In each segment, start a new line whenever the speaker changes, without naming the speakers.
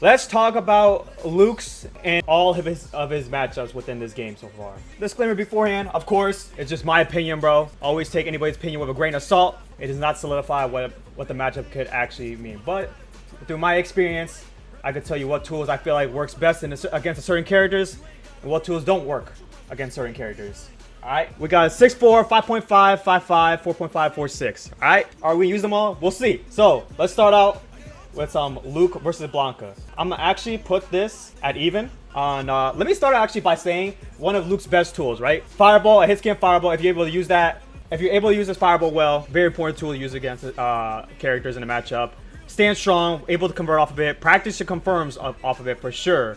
let's talk about Luke's and all of his matchups within this game so far. Disclaimer beforehand, of course, it's just my opinion, bro. Always take anybody's opinion with a grain of salt. It does not solidify what the matchup could actually mean. But through my experience, I could tell you what tools I feel like works best against certain characters and what tools don't work against certain characters. Alright, we got 6'4", 5.5, 5'5", 4.5, 4'6". Alright, are we use them all? We'll see. So let's start out with Luke versus Blanka. I'm gonna actually put this at even on let me start actually by saying one of Luke's best tools, right? Fireball, a hit scan fireball. If you're able to use that, if you're able to use this fireball well, very important tool to use against characters in a matchup. Stand strong, able to convert off of it. Practice your confirms off of it for sure.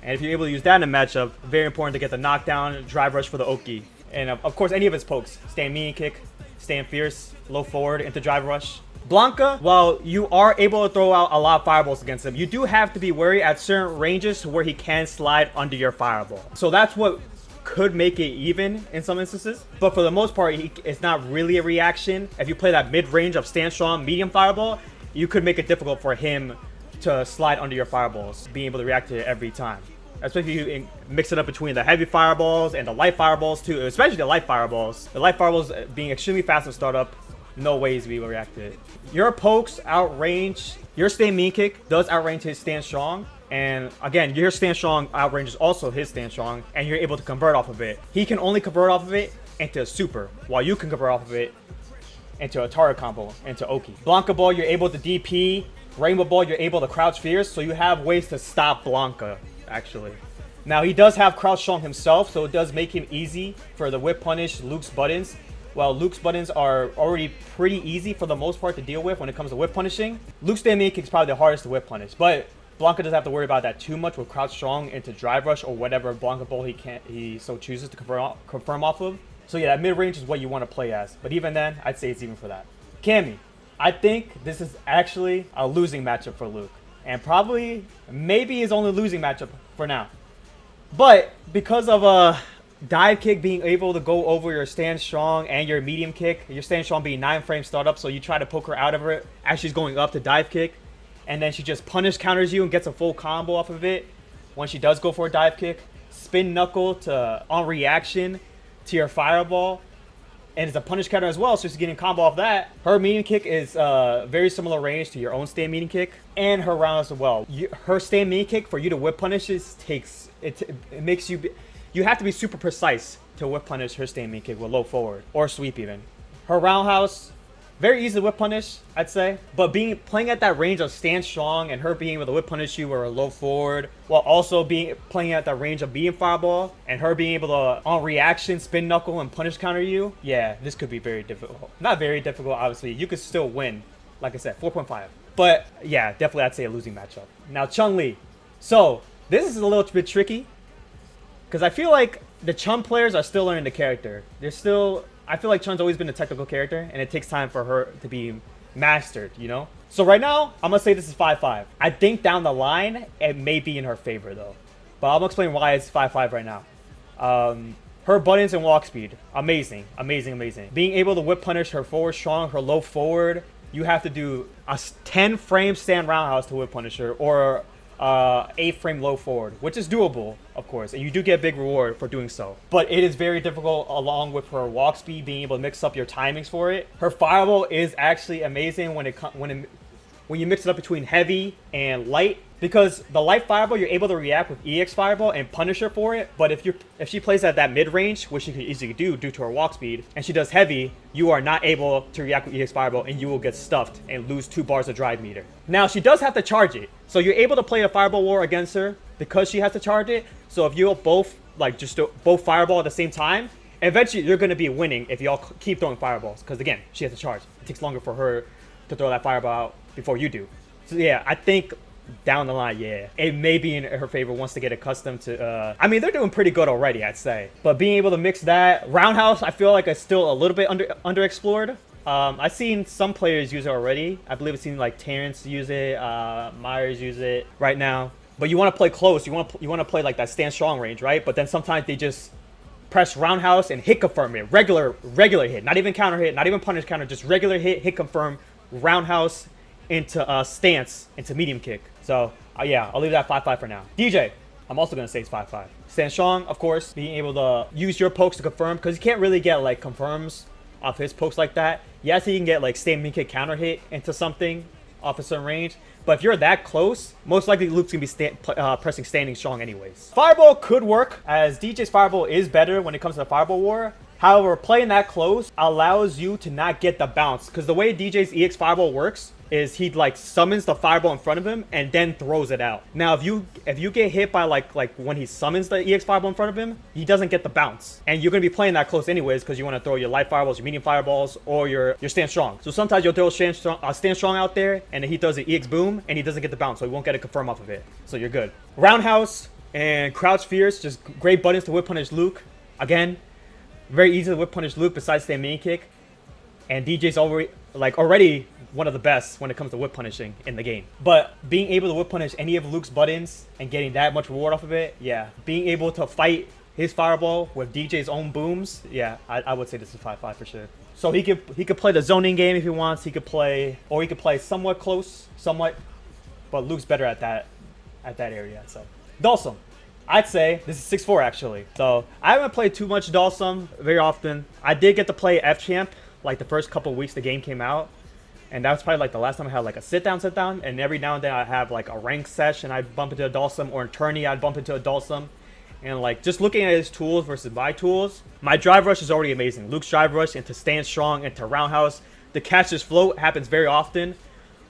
And if you're able to use that in a matchup, very important to get the knockdown, drive rush for the Oki. And of course, any of his pokes. Stand mean kick, stand fierce, low forward into drive rush. Blanka, while you are able to throw out a lot of fireballs against him, you do have to be wary at certain ranges to where he can slide under your fireball. So that's what could make it even in some instances. But for the most part, it's not really a reaction. If you play that mid-range of stand strong, medium fireball, you could make it difficult for him to slide under your fireballs, being able to react to it every time. Especially if you mix it up between the heavy fireballs and the light fireballs too, especially the light fireballs. The light fireballs being extremely fast to start up, no ways we will react to it. Your pokes outrange, your stand mean kick does outrange his stand strong. And again, your stand strong outranges also his stand strong, and you're able to convert off of it. He can only convert off of it into a super, while you can convert off of it into a target combo, into Oki. Blanka Ball, you're able to DP. Rainbow Ball, you're able to crouch fierce, so you have ways to stop Blanka, actually. Now, he does have crouch strong himself, so it does make him easy for the whip punish Luke's buttons. While Luke's buttons are already pretty easy for the most part to deal with when it comes to whip punishing, Luke's stand main kick is probably the hardest to whip punish, but Blanka doesn't have to worry about that too much with crouch strong into drive rush or whatever Blanka Ball he so chooses to confirm off of. So yeah, that mid-range is what you want to play as, but even then, I'd say it's even for that. Cammy. I think this is actually a losing matchup for Luke. And probably, maybe his only losing matchup for now. But because of a dive kick being able to go over your stand strong and your medium kick, your stand strong being 9-frame startup, so you try to poke her out of it as she's going up to dive kick. And then she just punish counters you and gets a full combo off of it when she does go for a dive kick. Spin knuckle to on reaction to your fireball. And it's a punish counter as well, so she's getting combo off that. Her medium kick is very similar range to your own stand medium kick, and her round as well. Her stand medium kick for you to whip punishes takes it makes you you have to be super precise to whip punish her stand medium kick with low forward or sweep even. Her roundhouse, very easy to whip punish, I'd say. But playing at that range of stand strong and her being able to whip punish you or a low forward, while also playing at that range of being fireball and her being able to on reaction spin knuckle and punish counter you, yeah, this could be very difficult. Not very difficult, obviously. You could still win, like I said, 4.5. But yeah, definitely I'd say a losing matchup. Now Chun Li. So this is a little bit tricky because I feel like the Chun players are still learning the character. I feel like Chun's always been a technical character, and it takes time for her to be mastered, you know? So right now, I'm going to say this is 5-5. I think down the line, it may be in her favor, though. But I'm going to explain why it's 5-5 right now. Her buttons and walk speed, amazing, amazing, amazing. Being able to whip punish her forward strong, her low forward, you have to do a 10-frame stand roundhouse to whip punish her, or 8-frame low forward, which is doable, of course, and you do get a big reward for doing so. But it is very difficult along with her walk speed, being able to mix up your timings for it. Her fireball is actually amazing when you mix it up between heavy and light, because the light fireball you're able to react with EX fireball and punish her for it. But if she plays at that mid range, which she could easily do due to her walk speed, and she does heavy, you are not able to react with EX fireball and you will get stuffed and lose 2 bars of drive meter. Now she does have to charge it, so you're able to play a fireball war against her because she has to charge it. So if you both both fireball at the same time, eventually you're going to be winning if y'all keep throwing fireballs, because again, she has to charge. It takes longer for her to throw that fireball out before you do. So yeah, I think down the line, yeah, it may be in her favor once they get accustomed to I mean, they're doing pretty good already, I'd say, but being able to mix that roundhouse, I feel like it's still a little bit underexplored. I've seen some players use it already. I believe I've seen like Terrence use it, Myers use it right now. But you want to play close, you want to play like that stand strong range, right? But then sometimes they just press roundhouse and hit confirm it, regular hit, not even counter hit, not even punish counter, just regular hit confirm roundhouse into stance into medium kick. So yeah, I'll leave that 5-5 for now. DJ, I'm also gonna say it's 5-5. Stand strong, of course, being able to use your pokes to confirm, because you can't really get like confirms off his pokes like that. Yes, he can get like stand medium kick counter hit into something off a certain range, but if you're that close, most likely Luke's gonna be pressing standing strong anyways. Fireball could work, as DJ's fireball is better when it comes to the fireball war. However, playing that close allows you to not get the bounce, because the way DJ's EX fireball works is he like summons the fireball in front of him and then throws it out. Now, if you get hit by like when he summons the EX fireball in front of him, he doesn't get the bounce, and you're gonna be playing that close anyways because you want to throw your light fireballs, your medium fireballs, or your stand strong. So sometimes you'll throw stand strong out there, and then he throws the EX boom, and he doesn't get the bounce, so he won't get a confirm off of it. So you're good. Roundhouse and crouch fierce, just great buttons to whip punish Luke. Again, very easy to whip punish Luke besides stand main kick, and DJ's already one of the best when it comes to whip punishing in the game. But being able to whip punish any of Luke's buttons and getting that much reward off of it, yeah. Being able to fight his fireball with DJ's own booms, yeah, I would say this is 5-5 for sure. So he could play the zoning game if he wants. He could play somewhat close, but Luke's better at that area. So Dhalsim, I'd say this is 6-4 actually. So I haven't played too much Dhalsim very often. I did get to play F Champ like the first couple weeks the game came out. And that was probably like the last time I had like a sit down. And every now and then I have like a rank session, I'd bump into a Dhalsim, or in tourney I'd bump into a Dhalsim. And like just looking at his tools versus my tools, my drive rush is already amazing. Luke's drive rush into stand strong, into roundhouse. The catch this float happens very often.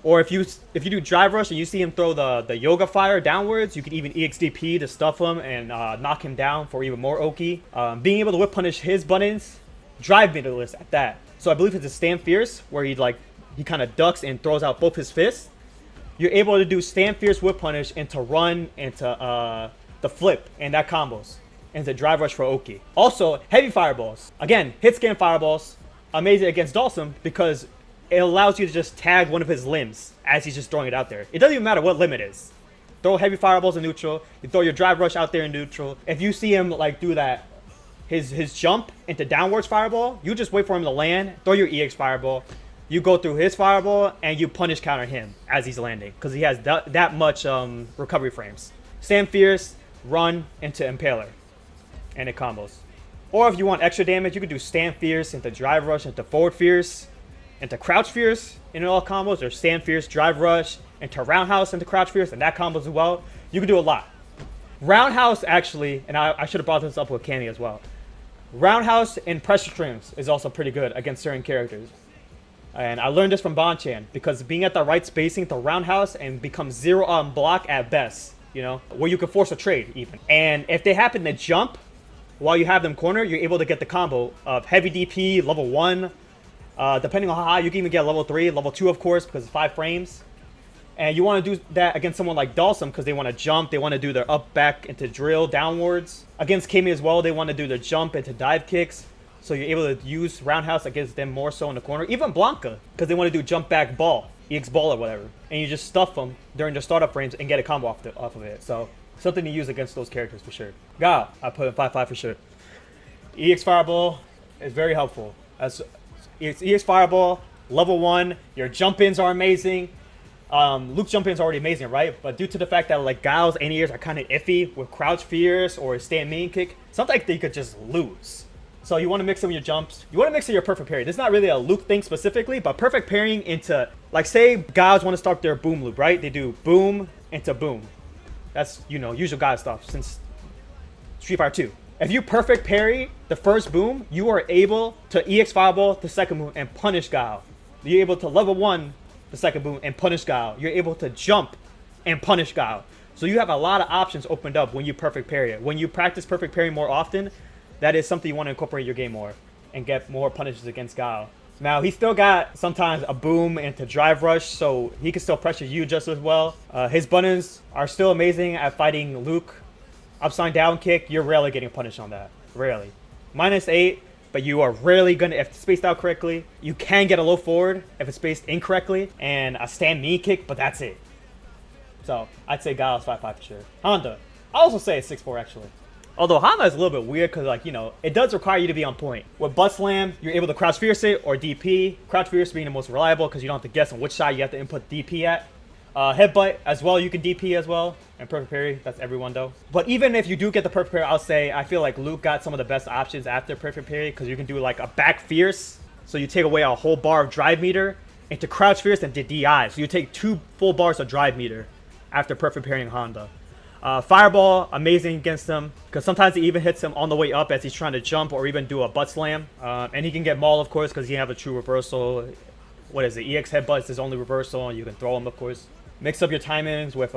Or if you do drive rush and you see him throw the yoga fire downwards, you can even EXDP to stuff him and knock him down for even more Oki. Being able to whip punish his buttons, drive middleless at that. So I believe it's a stand fierce where he kind of ducks and throws out both his fists. You're able to do stand fierce whip punish into run, into the flip, and that combos, into drive rush for Oki. Also, heavy fireballs. Again, hit scan fireballs, amazing against Dhalsim because it allows you to just tag one of his limbs as he's just throwing it out there. It doesn't even matter what limb it is. Throw heavy fireballs in neutral. You throw your drive rush out there in neutral. If you see him like do that, his jump into downwards fireball, you just wait for him to land, throw your EX fireball. You go through his fireball and you punish counter him as he's landing because he has that much recovery frames. Stand fierce, run into impaler, and it combos. Or if you want extra damage, you could do stand fierce into drive rush, into forward fierce, into crouch fierce, and it all combos. Or stand fierce, drive rush, into roundhouse, into crouch fierce, and that combos as well. You can do a lot. Roundhouse actually, and I should have brought this up with Cammy as well. Roundhouse and pressure strings is also pretty good against certain characters. And I learned this from Bonchan because being at the right spacing to roundhouse and become 0 on block at best, you know, where you can force a trade even. And if they happen to jump while you have them cornered, you're able to get the combo of heavy DP, level 1, depending on how high, you can even get level 3, level 2 of course, because it's 5 frames. And you want to do that against someone like Dhalsim because they want to jump, they want to do their up, back into drill, downwards. Against Cammy as well, they want to do their jump into dive kicks. So you're able to use roundhouse against them more so in the corner. Even Blanka, because they want to do jump back ball, EX ball or whatever. And you just stuff them during their startup frames and get a combo off of it. So something to use against those characters for sure. Guile, I put in 5-5 for sure. EX Fireball is very helpful. It's EX Fireball, level 1, your jump-ins are amazing. Luke's jump-ins are already amazing, right? But due to the fact that like Guile's anti-airs are kind of iffy with crouch fierce or stand main kick, sometimes they could just lose. So you want to mix in your jumps. You want to mix in your perfect parry. This is not really a Luke thing specifically, but perfect parrying into, like say guys want to start their boom loop, right? They do boom into boom. That's, you know, usual guy stuff since Street Fighter 2. If you perfect parry the first boom, you are able to EX Fireball the second boom and punish Guile. You're able to level 1 the second boom and punish Guile. You're able to jump and punish Guile. So you have a lot of options opened up when you perfect parry it. When you practice perfect parry more often, that is something you want to incorporate in your game more and get more punishes against Guile. Now, he still got sometimes a boom into drive rush, so he can still pressure you just as well. His buttons are still amazing at fighting Luke. Upside down kick, you're rarely getting punished on that. Rarely. -8, but you are rarely going to, if it's spaced out correctly, you can get a low forward if it's spaced incorrectly, and a stand knee kick, but that's it. So, I'd say Guile's 5-5 for sure. Honda, I also say it's 6-4 actually. Although Hama is a little bit weird because, like, you know, it does require you to be on point. With Butt Slam, you're able to crouch fierce it or DP. Crouch fierce being the most reliable because you don't have to guess on which side you have to input DP at. Headbutt as well, you can DP as well. And perfect parry, that's everyone though. But even if you do get the perfect parry, I'll say I feel like Luke got some of the best options after perfect parry because you can do like a back fierce. So you take away a whole bar of drive meter into crouch fierce and DI. So you take 2 full bars of drive meter after perfect parrying Honda. Fireball, amazing against him because sometimes it even hits him on the way up as he's trying to jump or even do a butt slam. And he can get maul, of course, because he have a true reversal. What is it? EX headbutt is his only reversal, and you can throw him, of course. Mix up your timings with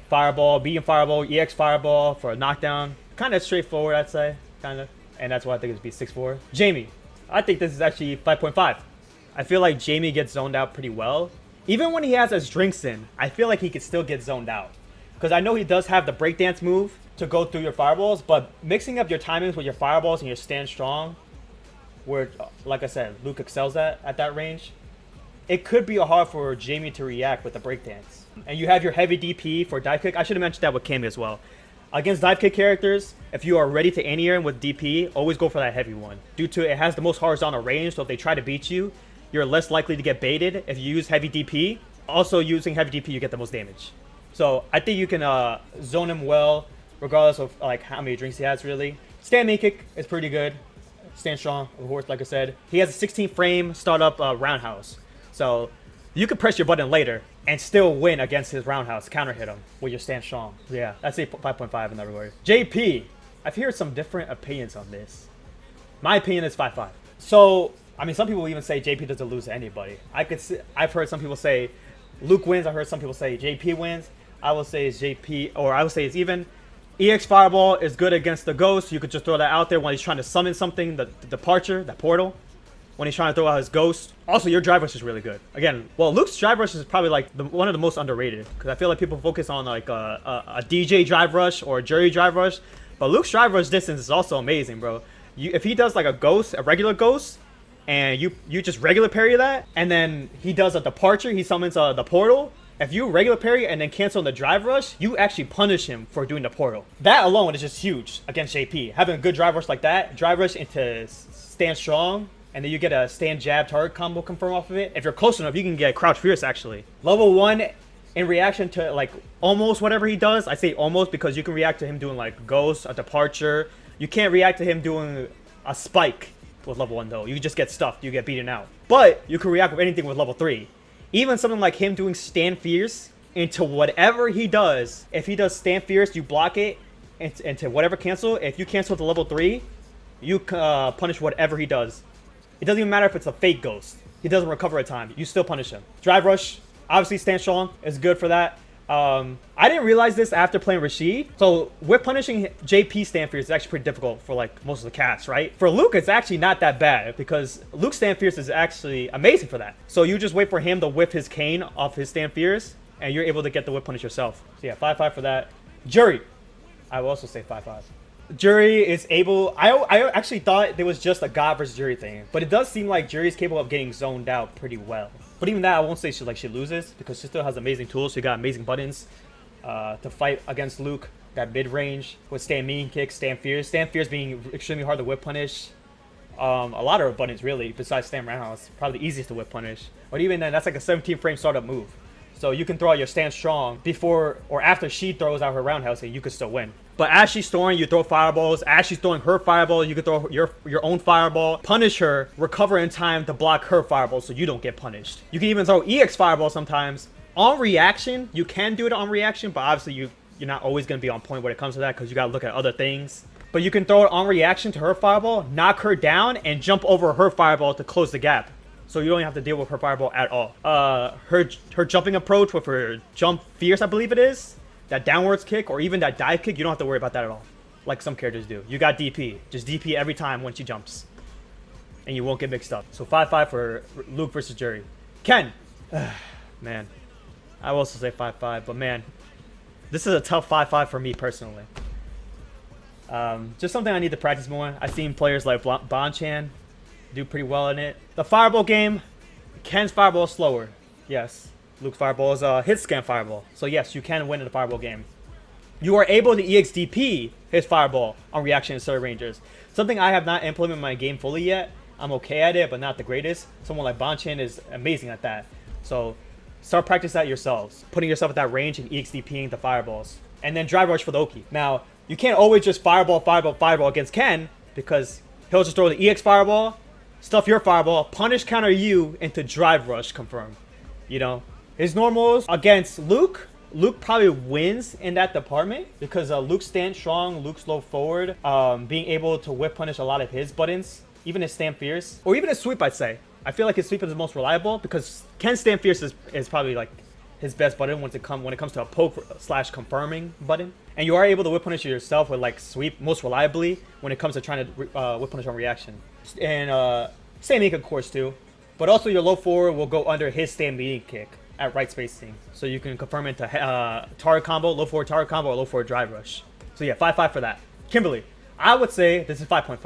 fireball, beating fireball, EX fireball for a knockdown. Kind of straightforward, I'd say. Kind of. And that's why I think it's be 6-4. Jamie. I think this is actually 5.5. I feel like Jamie gets zoned out pretty well. Even when he has his drinks in, I feel like he could still get zoned out. Because I know he does have the breakdance move to go through your fireballs, but mixing up your timings with your fireballs and your stand strong, where, like I said, Luke excels at that range, it could be hard for Jamie to react with the breakdance. And you have your heavy DP for dive kick. I should have mentioned that with Cammy as well. Against dive kick characters, if you are ready to anti-air with DP, always go for that heavy one. Due to it has the most horizontal range, so if they try to beat you, you're less likely to get baited if you use heavy DP. Also, using heavy DP, you get the most damage. So I think you can zone him well, regardless of like how many drinks he has, really. Stand main kick is pretty good. Stand strong, of course, like I said. He has a 16 frame startup roundhouse. So you could press your button later and still win against his roundhouse, counter hit him with your stand strong. Yeah, I'd say 5.5 in that regard. JP, I've heard some different opinions on this. My opinion is 5.5. So, I mean, some people even say JP doesn't lose to anybody. I've heard some people say Luke wins. I heard some people say JP wins. I will say it's JP, or I would say it's even. EX Fireball is good against the Ghost. You could just throw that out there when he's trying to summon something, the Departure, that portal. When he's trying to throw out his Ghost. Also, your Drive Rush is really good. Again, well, Luke's Drive Rush is probably like one of the most underrated. Because I feel like people focus on like a Dee Jay Drive Rush or a Juri Drive Rush. But Luke's Drive Rush distance is also amazing, bro. If he does like a Ghost, a regular Ghost, and you just regular parry that, and then he does a Departure, he summons the portal. If you regular parry and then cancel the drive rush, you actually punish him for doing the portal. That alone is just huge against JP. Having a good drive rush like that, drive rush into stand strong, and then you get a stand jab target combo confirm off of it. If you're close enough, you can get crouch fierce actually. Level 1, in reaction to like almost whatever he does, I say almost because you can react to him doing like Ghost, a Departure. You can't react to him doing a spike with level 1 though. You just get stuffed, you get beaten out. But you can react with anything with level 3. Even something like him doing stand fierce into whatever he does. If he does stand fierce, you block it into whatever cancel. If you cancel the level 3, you punish whatever he does. It doesn't even matter if it's a fake Ghost. He doesn't recover a time. You still punish him. Drive rush, obviously stand strong is good for that. I didn't realize this after playing Rashid. So with punishing JP stand fierce is actually pretty difficult for like most of the cats, right? For Luke, it's actually not that bad because Luke's stand fierce is actually amazing for that. So you just wait for him to whip his cane off his stand fierce and you're able to get the whip punish yourself. So yeah, 5.5 for that. Juri, I will also say 5.5. Juri is able, I actually thought there was just a God versus Juri thing, but it does seem like Juri is capable of getting zoned out pretty well. But even that, I won't say she loses because she still has amazing tools. She got amazing buttons to fight against Luke. Got mid-range with stand mean kick, stand fierce. Stand fierce being extremely hard to whip punish. A lot of her buttons really, besides stand roundhouse, probably the easiest to whip punish. But even then, that's like a 17 frame startup move. So you can throw out your stand strong before or after she throws out her roundhouse and you can still win. But as she's throwing, you throw fireballs. As she's throwing her fireball, you can throw your own fireball. Punish her, recover in time to block her fireball so you don't get punished. You can even throw EX fireball sometimes. On reaction, you can do it on reaction, but obviously you're not always going to be on point when it comes to that because you got to look at other things. But you can throw it on reaction to her fireball, knock her down, and jump over her fireball to close the gap. So you don't have to deal with her fireball at all. Her jumping approach with her jump fierce, I believe it is. That downwards kick or even that dive kick, you don't have to worry about that at all. Like some characters do. You got DP. Just DP every time when she jumps. And you won't get mixed up. So 5.5 for Luke versus Juri. Ken. Man. I will also say 5.5. But man. This is a tough 5.5 for me personally. Just something I need to practice more. I've seen players like Bonchan do pretty well in it. The fireball game. Ken's fireball is slower. Yes. Luke's fireball is a hit scan fireball. So yes, you can win in the fireball game. you are able to EXDP his fireball on reaction instead of rangers. Something I have not implemented in my game fully yet. I'm okay at it, but not the greatest. Someone like Banchan is amazing at that. So start practice that yourselves, putting yourself at that range and EXDPing the fireballs. And then drive rush for the Oki. Now, you can't always just fireball against Ken, because he'll just throw the EX fireball, stuff your fireball, punish counter you into drive rush confirm. You know, his normals against Luke probably wins in that department because Luke stands strong, Luke's low forward, being able to whip punish a lot of his buttons, even his stand fierce, or even his sweep, I'd say. I feel like his sweep is the most reliable because Ken's stand fierce is probably like his best button when it comes to a poke / confirming button. And you are able to whip punish yourself with like sweep most reliably when it comes to trying to whip punish on reaction. And same ink of course too, but also your low forward will go under his stand meeting kick at right spacing, so you can confirm into target combo, low forward target combo, or low forward drive rush. So yeah, 5.5 for that. Kimberly, I would say this is 5.5.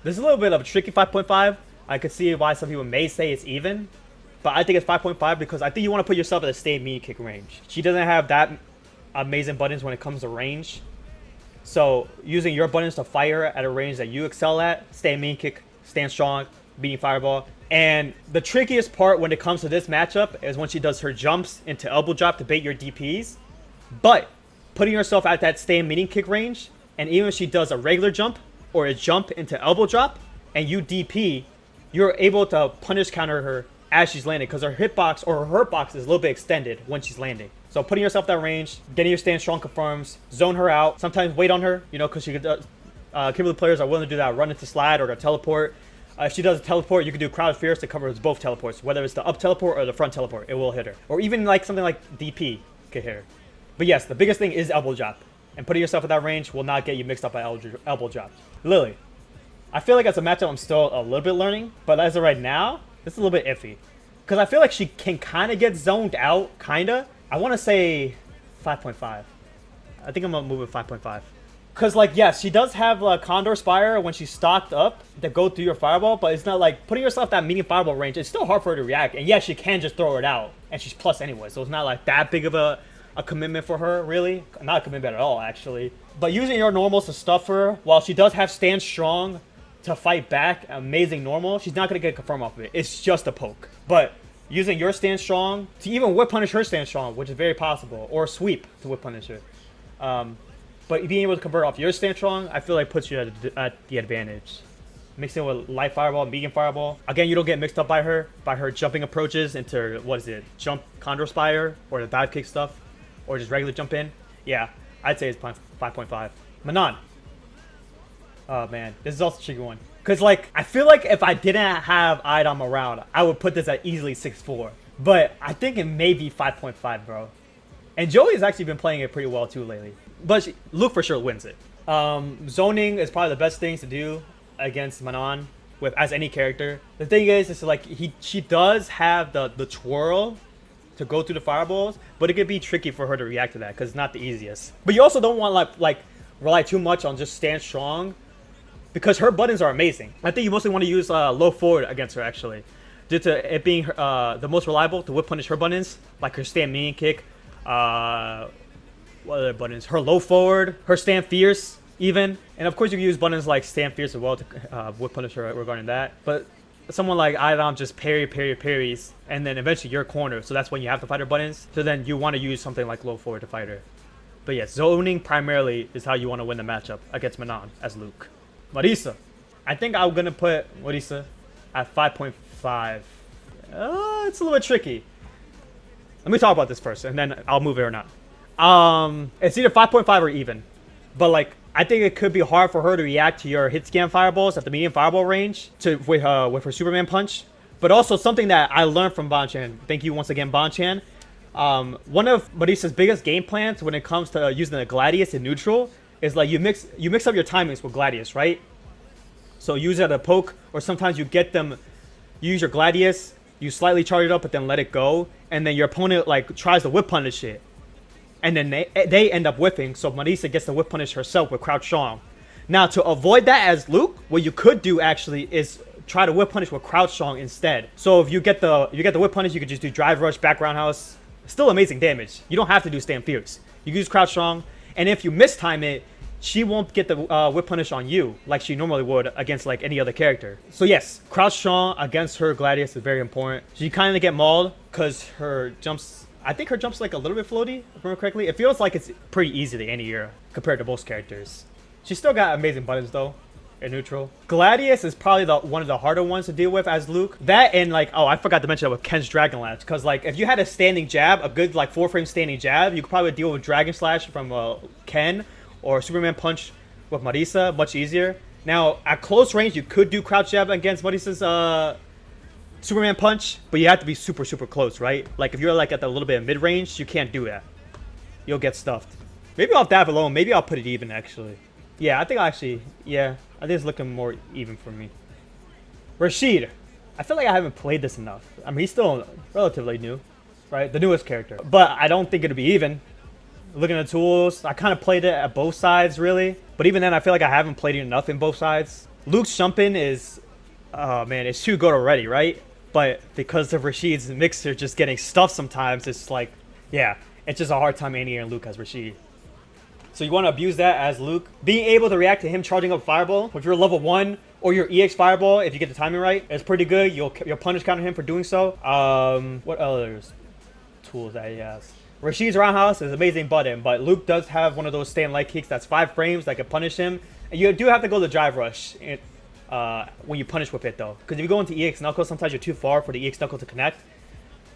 This is a little bit of a tricky 5.5. I could see why some people may say it's even, but I think it's 5.5 because I think you want to put yourself at a stay mean kick range. She doesn't have that amazing buttons when it comes to range, so using your buttons to fire at a range that you excel at, stay mean kick, stand strong, beating fireball. And the trickiest part when it comes to this matchup is when she does her jumps into elbow drop to bait your DPs. But putting yourself at that stay meeting kick range, and even if she does a regular jump or a jump into elbow drop and you DP, you're able to punish counter her as she's landing because her hitbox or her hurt box is a little bit extended when she's landing. So putting yourself that range, getting your stand strong confirms, zone her out, sometimes wait on her, you know, because she could, Kimberly players are willing to do that, run into slide or to teleport. If she does a teleport, you can do crowd fierce to cover both teleports, whether it's the up teleport or the front teleport, it will hit her. Or even like something like DP could hit her. But yes, the biggest thing is elbow drop. And putting yourself at that range will not get you mixed up by elbow drop. Lily, I feel like as a matchup I'm still a little bit learning, but as of right now, this is a little bit iffy. Because I feel like she can kind of get zoned out, kind of. I want to say 5.5. I think I'm going to move it 5.5. Because, like, yes, she does have Condor Spire when she's stocked up to go through your fireball, but it's not like putting yourself that medium fireball range. It's still hard for her to react. And yes, she can just throw it out, and she's plus anyway. So it's not like that big of a commitment for her, really. Not a commitment at all, actually. But using your normals to stuff her, while she does have stand strong to fight back, amazing normal, she's not going to get confirm off of it. It's just a poke. But using your stand strong to even whip punish her stand strong, which is very possible, or sweep to whip punish her. But being able to convert off your stand strong, I feel like puts you at the advantage. Mixing it with light fireball, medium fireball. Again, you don't get mixed up by her jumping approaches into, what is it, jump Condor Spire, or the dive kick stuff, or just regular jump in. Yeah, I'd say it's 5.5. Manon. Oh man, this is also a tricky one. Because like, I feel like if I didn't have Idom around, I would put this at easily 6.4. But I think it may be 5.5, bro. And Joey has actually been playing it pretty well too lately. But Luke for sure wins it. Zoning is probably the best thing to do against Manon as any character. The thing is like she does have the twirl to go through the fireballs, but it could be tricky for her to react to that because it's not the easiest. But you also don't want to like rely too much on just stand strong because her buttons are amazing. I think you mostly want to use low forward against her actually, due to it being the most reliable to whip punish her buttons, like her stand mean kick. What other buttons? Her low forward, her stand fierce, even. And of course, you can use buttons like stand fierce as well to whip punish her regarding that. But someone like Idom just parries, and then eventually you're cornered. So that's when you have to fight her buttons. So then you want to use something like low forward to fight her. But yes, zoning primarily is how you want to win the matchup against Manon as Luke. Marisa. I think I'm going to put Marisa at 5.5. It's a little bit tricky. Let me talk about this first, and then I'll move it or not. It's either 5.5 or even. But, like, I think it could be hard for her to react to your hit scan fireballs at the medium fireball range with her Superman punch. But also something that I learned from Banchan. Thank you once again, Banchan. One of Marisa's biggest game plans when it comes to using the Gladius in neutral is, like, you mix up your timings with Gladius, right? So use it at a poke, or sometimes you get them, you use your Gladius, you slightly charge it up, but then let it go, and then your opponent like tries to whip punish it, and then they end up whipping. So Marisa gets to whip punish herself with crouch strong. Now to avoid that as Luke, what you could do actually is try to whip punish with crouch strong instead. So if you get the whip punish, you could just do drive rush, back roundhouse. Still amazing damage. You don't have to do stand fierce. You can use crouch strong, And if you mistime it, she won't get the whip punish on you like she normally would against like any other character. So yes, crouch strong against her Gladius is very important. She kind of get mauled because her jumps, I think her jumps like a little bit floaty, if I remember correctly. It feels like it's pretty easy to any era compared to most characters. She's still got amazing buttons though. In neutral. Gladius is probably one of the harder ones to deal with as Luke. That and like, oh, I forgot to mention that with Ken's Dragon Slash. Because like, if you had a standing jab, a good like 4-frame standing jab, you could probably deal with Dragon Slash from Ken or Superman Punch with Marisa much easier. Now, at close range, you could do crouch jab against Marisa's Superman Punch, but you have to be super, super close, right? Like, if you're like at the little bit of mid-range, you can't do that. You'll get stuffed. Maybe off that alone, maybe I'll put it even actually. Yeah, I think yeah, I think it's looking more even for me. Rashid. I feel like I haven't played this enough. I mean, he's still relatively new, right? The newest character. But I don't think it'll be even. Looking at the tools, I kind of played it at both sides, really. But even then, I feel like I haven't played it enough in both sides. Luke's jumping is, oh man, it's too good already, right? But because of Rashid's mixer just getting stuffed sometimes, it's like, yeah, it's just a hard time aiming Luke as Rashid. So you want to abuse that as Luke. Being able to react to him charging up Fireball with your level 1 or your EX Fireball, if you get the timing right, is pretty good. You'll punish counter him for doing so. What others tools that he has? Rashid's Roundhouse is an amazing button, but Luke does have one of those stand light kicks that's 5 frames that can punish him. And you do have to go to Drive Rush when you punish with it though. Because if you go into EX Knuckle, sometimes you're too far for the EX Knuckle to connect.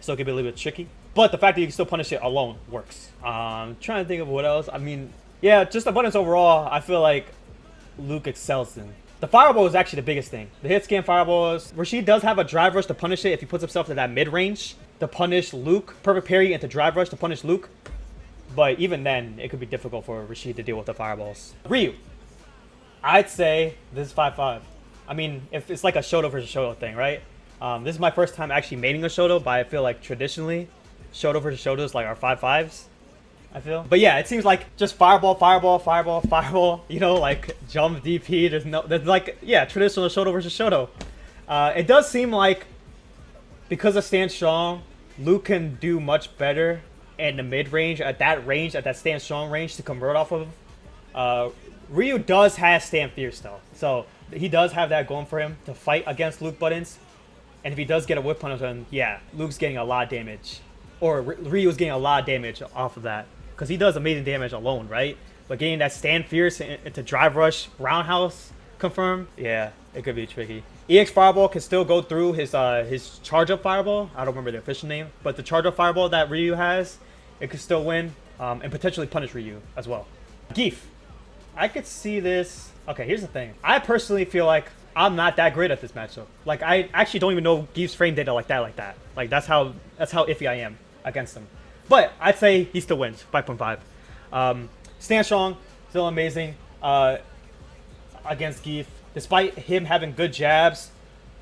So it can be a little bit tricky. But the fact that you can still punish it alone works. Trying to think of what else. I mean, yeah, just the buttons overall, I feel like Luke excels in. The Fireball is actually the biggest thing. The hit scan Fireballs. Rashid does have a Drive Rush to punish it if he puts himself to that mid-range to punish Luke. Perfect parry into Drive Rush to punish Luke. But even then, it could be difficult for Rashid to deal with the Fireballs. Ryu. I'd say this is 5-5. I mean, if it's like a Shoto versus Shoto thing, right? This is my first time actually maining a Shoto, but I feel like traditionally, Shoto versus Shotos like are 5-5s. I feel. But yeah, it seems like just Fireball, Fireball, Fireball, Fireball, you know, like jump DP. There's like, yeah, traditional Shoto versus Shoto. It does seem like because of Stand Strong, Luke can do much better in the mid-range, at that Stand Strong range to convert off of. Ryu does have Stand Fierce though. So he does have that going for him to fight against Luke buttons. And if he does get a whip punish, then yeah, Luke's getting a lot of damage. Or Ryu's getting a lot of damage off of that. Because he does amazing damage alone, right? But getting that Stand Fierce into Drive Rush, Roundhouse confirmed, yeah, it could be tricky. EX Fireball can still go through his Charge Up Fireball. I don't remember the official name. But the Charge Up Fireball that Ryu has, it could still win. And potentially punish Ryu as well. Zangief. I could see this. Okay, here's the thing. I personally feel like I'm not that great at this matchup. Like, I actually don't even know Zangief's frame data like that. Like, that's how iffy I am against him. But I'd say he still wins, 5.5. Stand Strong, still amazing against Zangief. Despite him having good jabs,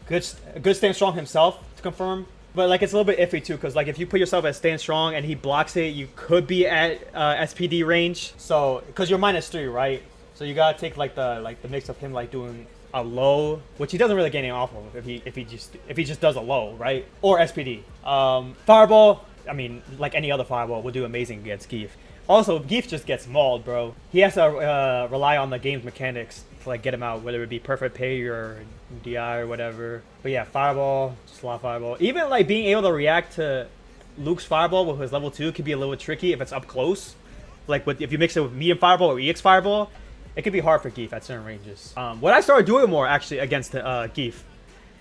good Stand Strong himself to confirm. But like it's a little bit iffy too, because like if you put yourself at Stand Strong and he blocks it, you could be at SPD range. So because you're -3, right? So you gotta take like the mix of him like doing a low, which he doesn't really get any off of if he just does a low, right? Or SPD. Fireball. I mean, like any other Fireball, will do amazing against Zangief. Also, Zangief just gets mauled, bro. He has to rely on the game's mechanics to like get him out, whether it be perfect pay or DI or whatever. But yeah, Fireball, just a lot of Fireball. Even like being able to react to Luke's Fireball with his level 2 could be a little tricky if it's up close. Like if you mix it with medium Fireball or EX Fireball, it could be hard for Zangief at certain ranges. What I started doing more actually against Zangief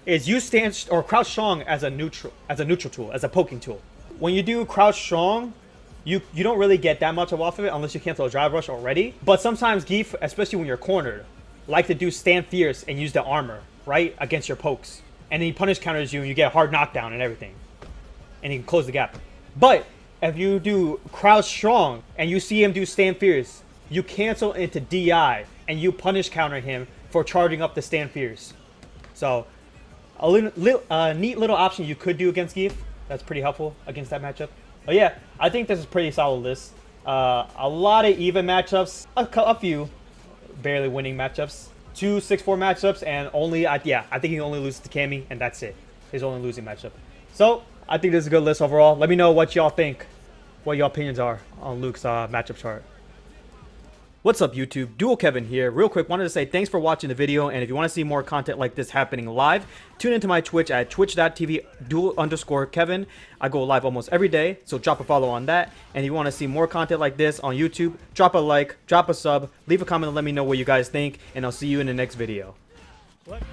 is use Stand or Crouch Strong as a neutral tool, as a poking tool. When you do Crouch Strong, you don't really get that much off of it unless you cancel a Drive Rush already. But sometimes Zangief, especially when you're cornered, like to do Stand Fierce and use the armor, right, against your pokes. And then he punish counters you and you get a hard knockdown and everything. And he can close the gap. But if you do Crouch Strong and you see him do Stand Fierce, you cancel into DI and you punish counter him for charging up the Stand Fierce. So a neat little option you could do against Zangief. That's pretty helpful against that matchup. But yeah, I think this is a pretty solid list. A lot of even matchups, a few barely winning matchups, 2 6-4 matchups, and I think he only loses to Cammy, and that's it. His only losing matchup. So I think this is a good list overall. Let me know what y'all think, what your opinions are on Luke's matchup chart. What's up YouTube, Dual Kevin here. Real quick, wanted to say thanks for watching the video, and if you want to see more content like this happening live, tune into my Twitch at twitch.tv dual_Kevin. I go live almost every day, so drop a follow on that. And if you want to see more content like this on YouTube, drop a like, drop a sub, leave a comment and let me know what you guys think, and I'll see you in the next video. What?